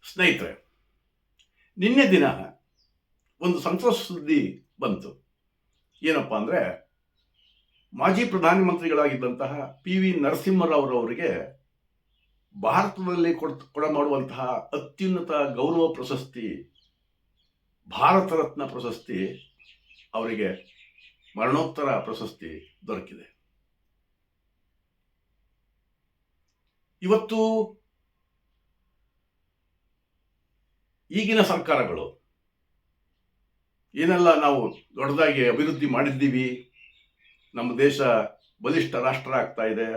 ಸ್ನೇಹಿತರೆ, ನಿನ್ನೆ ದಿನ ಒಂದು ಸಂತೋಷ ಸುದ್ದಿ ಬಂತು. ಏನಪ್ಪ ಅಂದರೆ, ಮಾಜಿ ಪ್ರಧಾನಮಂತ್ರಿಗಳಾಗಿದ್ದಂತಹ PV ನರಸಿಂಹರಾವ್ರವರಿಗೆ ಭಾರತದಲ್ಲಿ ಕೊಡಮಾಡುವಂತಹ ಅತ್ಯುನ್ನತ ಗೌರವ ಪ್ರಶಸ್ತಿ, ಭಾರತ ರತ್ನ ಪ್ರಶಸ್ತಿ, ಅವರಿಗೆ ಮರಣೋತ್ತರ ಪ್ರಶಸ್ತಿ ದೊರಕಿದೆ. ಇವತ್ತು ಈಗಿನ ಸರ್ಕಾರಗಳು ಏನೆಲ್ಲ ನಾವು ದೊಡ್ಡದಾಗಿ ಅಭಿವೃದ್ಧಿ ಮಾಡಿದ್ದೀವಿ, ನಮ್ಮ ದೇಶ ಬಲಿಷ್ಠ ರಾಷ್ಟ್ರ ಆಗ್ತಾ ಇದೆ,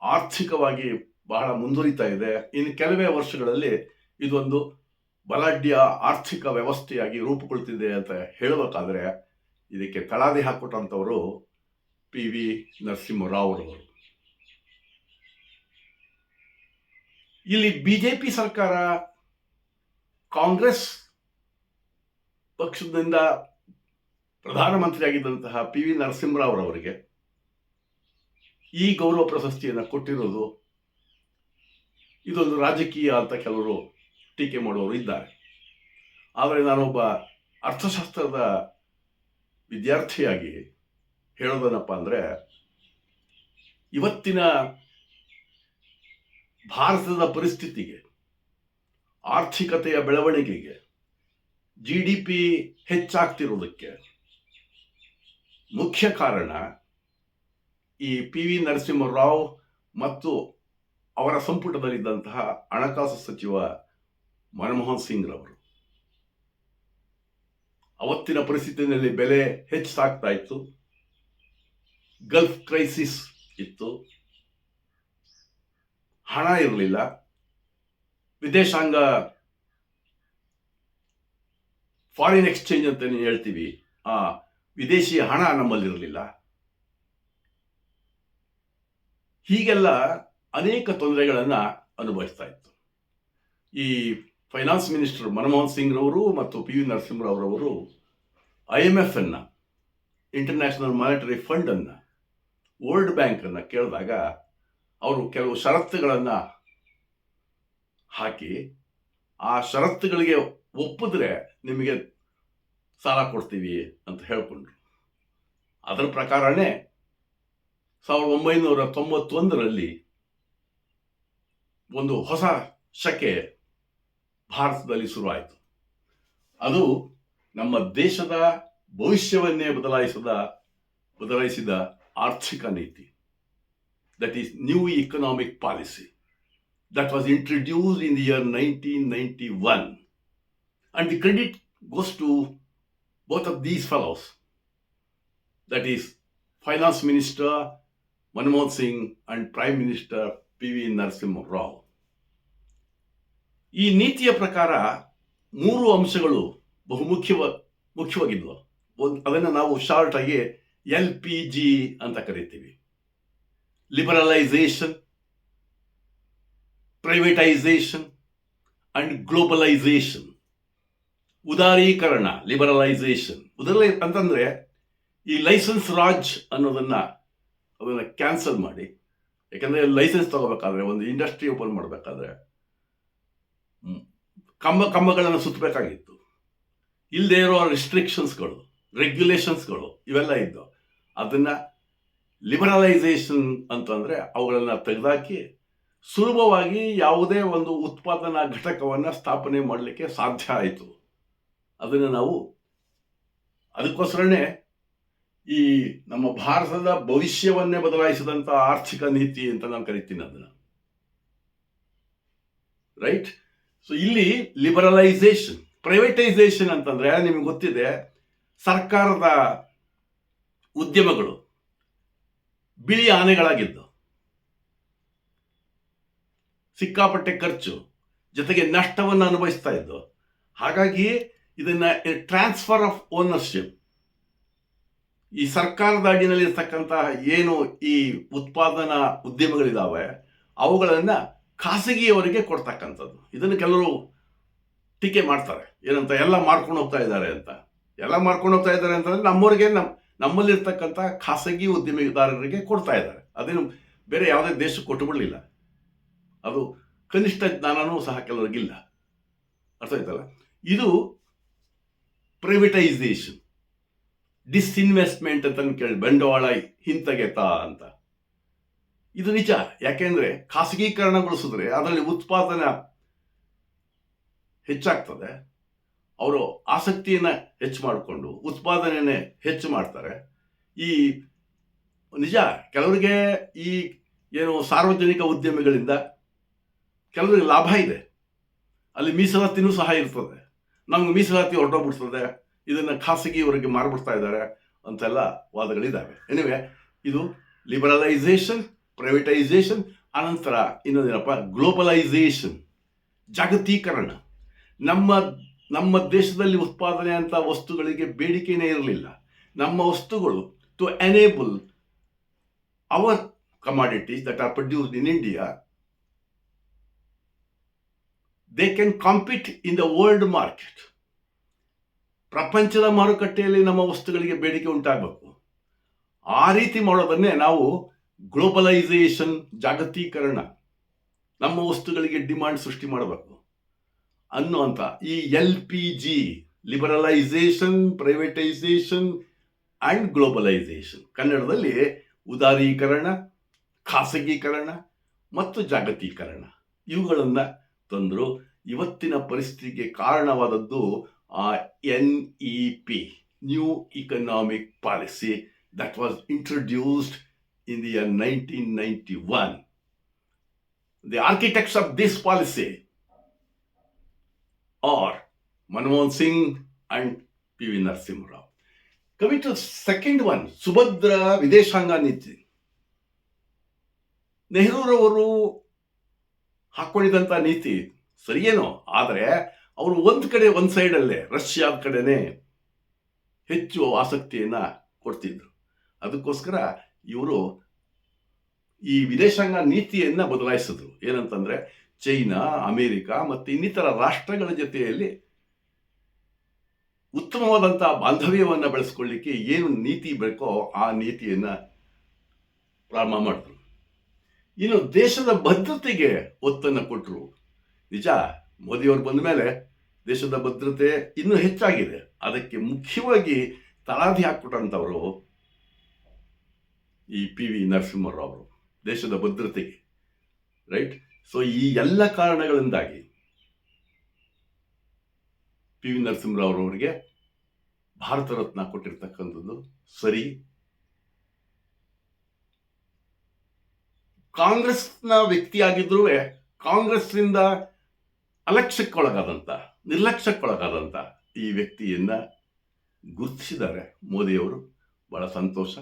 ಆರ್ಥಿಕವಾಗಿ ಬಹಳ ಮುಂದುವರಿತಾ ಇದೆ, ಇನ್ನು ಕೆಲವೇ ವರ್ಷಗಳಲ್ಲಿ ಇದೊಂದು ಬಲಾಢ್ಯ ಆರ್ಥಿಕ ವ್ಯವಸ್ಥೆಯಾಗಿ ರೂಪುಗೊಳ್ತಿದೆ ಅಂತ ಹೇಳಬೇಕಾದ್ರೆ ಇದಕ್ಕೆ ತಳಾದಿ ಹಾಕೊಟ್ಟಂಥವರು PV ನರಸಿಂಹರಾವ್ರವರು. ಇಲ್ಲಿ BJP ಸರ್ಕಾರ ಕಾಂಗ್ರೆಸ್ ಪಕ್ಷದಿಂದ ಪ್ರಧಾನಮಂತ್ರಿಯಾಗಿದ್ದಂತಹ PV ನರಸಿಂಹರಾವ್ರವರಿಗೆ ಈ ಗೌರವ ಪ್ರಶಸ್ತಿಯನ್ನು ಕೊಟ್ಟಿರೋದು ಇದೊಂದು ರಾಜಕೀಯ ಅಂತ ಕೆಲವರು ಟೀಕೆ ಮಾಡುವವರು ಇದ್ದಾರೆ. ಆದರೆ ನಾನೊಬ್ಬ ಅರ್ಥಶಾಸ್ತ್ರದ ವಿದ್ಯಾರ್ಥಿಯಾಗಿ ಹೇಳೋದೇನಪ್ಪ ಅಂದರೆ, ಇವತ್ತಿನ ಭಾರತದ ಪರಿಸ್ಥಿತಿಗೆ, ಆರ್ಥಿಕತೆಯ ಬೆಳವಣಿಗೆಗೆ, GDP ಹೆಚ್ಚಾಗ್ತಿರೋದಕ್ಕೆ ಮುಖ್ಯ ಕಾರಣ ಈ PV ನರಸಿಂಹರಾವ್ ಮತ್ತು ಅವರ ಸಂಪುಟದಲ್ಲಿದ್ದಂತಹ ಹಣಕಾಸು ಸಚಿವ ಮನಮೋಹನ್ ಸಿಂಗ್ ರವರು. ಅವತ್ತಿನ ಪರಿಸ್ಥಿತಿಯಲ್ಲಿ ಬೆಲೆ ಹೆಚ್ಚಾಗ್ತಾ ಇತ್ತು, ಗಲ್ಫ್ ಕ್ರೈಸಿಸ್ ಇತ್ತು, ಹಣ ಇರಲಿಲ್ಲ, ವಿದೇಶಾಂಗ ಫಾರಿನ್ ಎಕ್ಸ್ಚೇಂಜ್ ಅಂತ ಹೇಳ್ತೀವಿ, ಆ ವಿದೇಶಿ ಹಣ ನಮ್ಮಲ್ಲಿರಲಿಲ್ಲ. ಹೀಗೆಲ್ಲ ಅನೇಕ ತೊಂದರೆಗಳನ್ನು ಅನುಭವಿಸ್ತಾ ಇತ್ತು. ಈ ಫೈನಾನ್ಸ್ ಮಿನಿಸ್ಟರ್ ಮನಮೋಹನ್ ಸಿಂಗ್ ರವರು ಮತ್ತು PV ನರಸಿಂಹರಾವ್ರವರು IMF ಅನ್ನು, ಇಂಟರ್ನ್ಯಾಷನಲ್ ಮಾನಿಟರಿ ಫಂಡ್ ಅನ್ನು, ವರ್ಲ್ಡ್ ಬ್ಯಾಂಕ್ ಅನ್ನು ಕೇಳಿದಾಗ ಅವರು ಕೆಲವು ಷರತ್ತುಗಳನ್ನು ಹಾಕಿ, ಆ ಷರತ್ತುಗಳಿಗೆ ಒಪ್ಪಿದ್ರೆ ನಿಮಗೆ ಸಾಲ ಕೊಡ್ತೀವಿ ಅಂತ ಹೇಳ್ಕೊಂಡ್ರು. ಅದರ ಪ್ರಕಾರನೇ 1991ರಲ್ಲಿ ಒಂದು ಹೊಸ ಶಕೆ ಭಾರತದಲ್ಲಿ ಶುರುವಾಯಿತು. ಅದು ನಮ್ಮ ದೇಶದ ಭವಿಷ್ಯವನ್ನೇ ಬದಲಾಯಿಸಿದ ಆರ್ಥಿಕ ನೀತಿ. That is new economic policy that was introduced in the year 1991. And the credit goes to both of these fellows. That is Finance Minister Manmohan Singh and Prime Minister PV Narasimha Rao. ಈ ನೀತಿಯ ಪ್ರಕಾರ 3 ಅಂಶಗಳು ಮುಖ್ಯವಾಗಿದ್ವು. ಅದನ್ನು ನಾವು short ಆಗಿ LPG ಅಂತ ಕರಿತೀವಿ. Liberalisation, privatisation and globalisation. ಉದಾರೀಕರಣ, ಲಿಬರಲೈಸೇಷನ್ ಅಂತಂದ್ರೆ ಈ ಲೈಸೆನ್ಸ್ ರಾಜ್ ಅದನ್ನು ಕ್ಯಾನ್ಸಲ್ ಮಾಡಿ. ಯಾಕಂದರೆ ಲೈಸೆನ್ಸ್ ತಗೋಬೇಕಾದ್ರೆ, ಒಂದು ಇಂಡಸ್ಟ್ರಿ ಓಪನ್ ಮಾಡಬೇಕಾದ್ರೆ ಕಂಬಗಳನ್ನು ಸುತ್ತಬೇಕಾಗಿತ್ತು. ಇಲ್ಲದೆ ಇರೋ ರಿಸ್ಟ್ರಿಕ್ಷನ್ಸ್ಗಳು, ರೆಗ್ಯುಲೇಷನ್ಸ್ಗಳು ಇವೆಲ್ಲ ಇದ್ದವು. ಅದನ್ನು ಲಿಬರಲೈಸೇಷನ್ ಅಂತಂದರೆ ಅವುಗಳನ್ನು ತೆಗೆದಾಕಿ ಸುಲಭವಾಗಿ ಯಾವುದೇ ಒಂದು ಉತ್ಪಾದನಾ ಘಟಕವನ್ನು ಸ್ಥಾಪನೆ ಮಾಡಲಿಕ್ಕೆ ಸಾಧ್ಯ ಆಯಿತು. ಅದಕ್ಕೋಸ್ಕರನೇ ಈ ನಮ್ಮ ಭಾರತದ ಭವಿಷ್ಯವನ್ನೇ ಬದಲಾಯಿಸಿದಂಥ ಆರ್ಥಿಕ ನೀತಿ ಅಂತ ನಾನು ಕರಿತೀನಿ ಅದನ್ನು. ರೈಟ್? ಸೊ ಇಲ್ಲಿ ಲಿಬರಲೈಸೇಷನ್, ಪ್ರೈವೇಟೈಸೇಷನ್ ಅಂತಂದರೆ ನಿಮಗೆ ಗೊತ್ತಿದೆ, ಸರ್ಕಾರದ ಉದ್ಯಮಗಳು ಬಿಳಿ ಆನೆಗಳಾಗಿದ್ದು, ಸಿಕ್ಕಾಪಟ್ಟೆ ಖರ್ಚು ಜೊತೆಗೆ ನಷ್ಟವನ್ನು ಅನುಭವಿಸ್ತಾ ಇದ್ದು. ಹಾಗಾಗಿ ಇದನ್ನು ಟ್ರಾನ್ಸ್ಫರ್ ಆಫ್ ಓನರ್ಶಿಪ್, ಈ ಸರ್ಕಾರದ ಅಡಿನಲ್ಲಿರ್ತಕ್ಕಂತಹ ಏನು ಈ ಉತ್ಪಾದನಾ ಉದ್ಯಮಗಳಿದ್ದಾವೆ ಅವುಗಳನ್ನು ಖಾಸಗಿಯವರಿಗೆ ಕೊಡ್ತಕ್ಕಂಥದ್ದು. ಇದನ್ನು ಕೆಲವರು ಟೀಕೆ ಮಾಡ್ತಾರೆ, ಏನಂತ ಎಲ್ಲ ಮಾಡ್ಕೊಂಡು ಹೋಗ್ತಾ ಇದ್ದಾರೆ ಅಂತ. ಎಲ್ಲ ಮಾಡ್ಕೊಂಡು ಹೋಗ್ತಾ ಇದ್ದಾರೆ ಅಂತಂದರೆ ನಮ್ಮವರಿಗೆ, ನಮ್ಮಲ್ಲಿರ್ತಕ್ಕಂಥ ಖಾಸಗಿ ಉದ್ಯಮಿದಾರರಿಗೆ ಕೊಡ್ತಾ ಇದ್ದಾರೆ. ಅದೇನು ಬೇರೆ ಯಾವುದೇ ದೇಶಕ್ಕೆ ಕೊಟ್ಟು ಬಿಡಲಿಲ್ಲ. ಅದು ಕನಿಷ್ಠ ಜ್ಞಾನವೂ ಸಹ ಕೆಲವರಿಗಿಲ್ಲ. ಅರ್ಥ ಆಯ್ತಲ್ಲ. ಇದು ಪ್ರೈವೇಟೈಸೇಷನ್, ಡಿಸ್ಇನ್ವೆಸ್ಟ್ಮೆಂಟ್ ಅಂತ ಕೇಳಿ, ಬಂಡವಾಳ ಹಿಂತೆಗೆತ ಅಂತ. ಇದು ನಿಜ. ಯಾಕೆಂದ್ರೆ ಖಾಸಗೀಕರಣಗೊಳಿಸಿದ್ರೆ ಅದರಲ್ಲಿ ಉತ್ಪಾದನೆ ಹೆಚ್ಚಾಗ್ತದೆ. ಅವರು ಆಸಕ್ತಿಯನ್ನ ಹೆಚ್ಚು ಮಾಡಿಕೊಂಡು ಉತ್ಪಾದನೆಯನ್ನೇ ಹೆಚ್ಚು ಮಾಡ್ತಾರೆ. ಈ ನಿಜ, ಕೆಲವರಿಗೆ ಈ ಏನು ಸಾರ್ವಜನಿಕ ಉದ್ಯಮಿಗಳಿಂದ ಕೆಲವರಿಗೆ ಲಾಭ ಇದೆ, ಅಲ್ಲಿ ಮೀಸಲಾತಿನೂ ಸಹ ಇರ್ತದೆ. ನಮ್ಗೆ ಮೀಸಲಾತಿ ಹೊರಟೋಗ್ಬಿಡ್ತದೆ, ಇದನ್ನು ಖಾಸಗಿಯವರಿಗೆ ಮಾರ್ಬಿಡ್ತಾ ಇದ್ದಾರೆ ಅಂತೆಲ್ಲ ವಾದಗಳಿದ್ದಾವೆ. ಎನಿವೆ, ಇದು ಲಿಬರಲೈಸೇಷನ್, ಪ್ರೈವೇಟೈಸೇಷನ್, ಅನಂತರ ಇನ್ನೊಂದೇನಪ್ಪ, ಗ್ಲೋಬಲೈಸೇಷನ್, ಜಾಗತೀಕರಣ. ನಮ್ಮ ದೇಶದಲ್ಲಿ ಉತ್ಪಾದನೆ ಅಂತ ವಸ್ತುಗಳಿಗೆ ಬೇಡಿಕೆನೇ ಇರಲಿಲ್ಲ. ನಮ್ಮ ವಸ್ತುಗಳು to enable our commodities that are produced in India, they can compete in the world market. ಪ್ರಪಂಚದ ಮಾರುಕಟ್ಟೆಯಲ್ಲಿ ನಮ್ಮ ವಸ್ತುಗಳಿಗೆ ಬೇಡಿಕೆ ಉಂಟಾಗಬೇಕು. ಆ ರೀತಿ ಮಾಡೋದನ್ನೇ ನಾವು ಗ್ಲೋಬಲೈಸೇಷನ್, ಜಾಗತೀಕರಣ, ನಮ್ಮ ವಸ್ತುಗಳಿಗೆ ಡಿಮಾಂಡ್ ಸೃಷ್ಟಿ ಮಾಡಬೇಕು ಅನ್ನುವಂಥ ಈ LPG, liberalisation, privatisation and globalisation, ಕನ್ನಡದಲ್ಲಿ ಉದಾರೀಕರಣ, ಖಾಸಗೀಕರಣ ಮತ್ತು ಜಾಗತೀಕರಣ, ಇವುಗಳನ್ನು ತಂದರು. ಇವತ್ತಿನ ಪರಿಸ್ಥಿತಿಗೆ ಕಾರಣವಾದದ್ದು ಆ NEP, new economic policy, that was introduced in the year 1991. The architects of this policy are Manmohan Singh and PV Narasimha Rao. Coming to second one, ಸುಭದ್ರ ವಿದೇಶಾಂಗ ನೀತಿ. ನೆಹರೂರವರು ಹಾಕೊಂಡಿದಂಥ ನೀತಿ ಸರಿಯೇನೋ, ಆದರೆ ಅವರು ಒಂದು ಸೈಡಲ್ಲೇ ರಷ್ಯಾದ ಕಡೆನೇ ಹೆಚ್ಚು ಆಸಕ್ತಿಯನ್ನು ಕೊಡ್ತಿದ್ರು. ಅದಕ್ಕೋಸ್ಕರ ಇವರು ಈ ವಿದೇಶಾಂಗ ನೀತಿಯನ್ನು ಬದಲಾಯಿಸಿದ್ರು. ಏನಂತಂದರೆ, ಚೈನಾ, ಅಮೇರಿಕಾ ಮತ್ತು ಇನ್ನಿತರ ರಾಷ್ಟ್ರಗಳ ಜೊತೆಯಲ್ಲಿ ಉತ್ತಮವಾದಂಥ ಬಾಂಧವ್ಯವನ್ನು ಬೆಳೆಸ್ಕೊಳ್ಳಿಕ್ಕೆ ಏನು ನೀತಿ ಬೇಕೋ ಆ ನೀತಿಯನ್ನು ಪ್ರಾರಂಭ ಮಾಡಿದ್ರು. ಇನ್ನು ದೇಶದ ಭದ್ರತೆಗೆ ಒತ್ತನ್ನು ಕೊಟ್ಟರು. ನಿಜ, ಮೋದಿಯವರು ಬಂದ ಮೇಲೆ ದೇಶದ ಭದ್ರತೆ ಇನ್ನೂ ಹೆಚ್ಚಾಗಿದೆ. ಅದಕ್ಕೆ ಮುಖ್ಯವಾಗಿ ತಳಾದಿ ಹಾಕ್ಕೊಟ್ಟಂಥವರು ಈ PV ನರಸಿಂಹರಾವ್ ಅವರು, ದೇಶದ ಭದ್ರತೆಗೆ. ರೈಟ್. ಸೊ ಈ ಎಲ್ಲ ಕಾರಣಗಳಿಂದಾಗಿ PV ನರಸಿಂಹರಾವ್ ಅವರಿಗೆ ಭಾರತ ರತ್ನ ಕೊಟ್ಟಿರ್ತಕ್ಕಂಥದ್ದು ಸರಿ. ಕಾಂಗ್ರೆಸ್ನ ವ್ಯಕ್ತಿಯಾಗಿದ್ರೂ ಕಾಂಗ್ರೆಸ್ನಿಂದ ನಿರ್ಲಕ್ಷ್ಯಕ್ಕೊಳಗಾದಂಥ ಈ ವ್ಯಕ್ತಿಯನ್ನ ಗುರುತಿಸಿದ್ದಾರೆ ಮೋದಿಯವರು. ಬಹಳ ಸಂತೋಷ,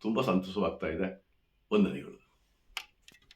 ತುಂಬ ಸಂತೋಷವಾಗ್ತಾ ಇದೆ. ವಂದನೆಗಳು.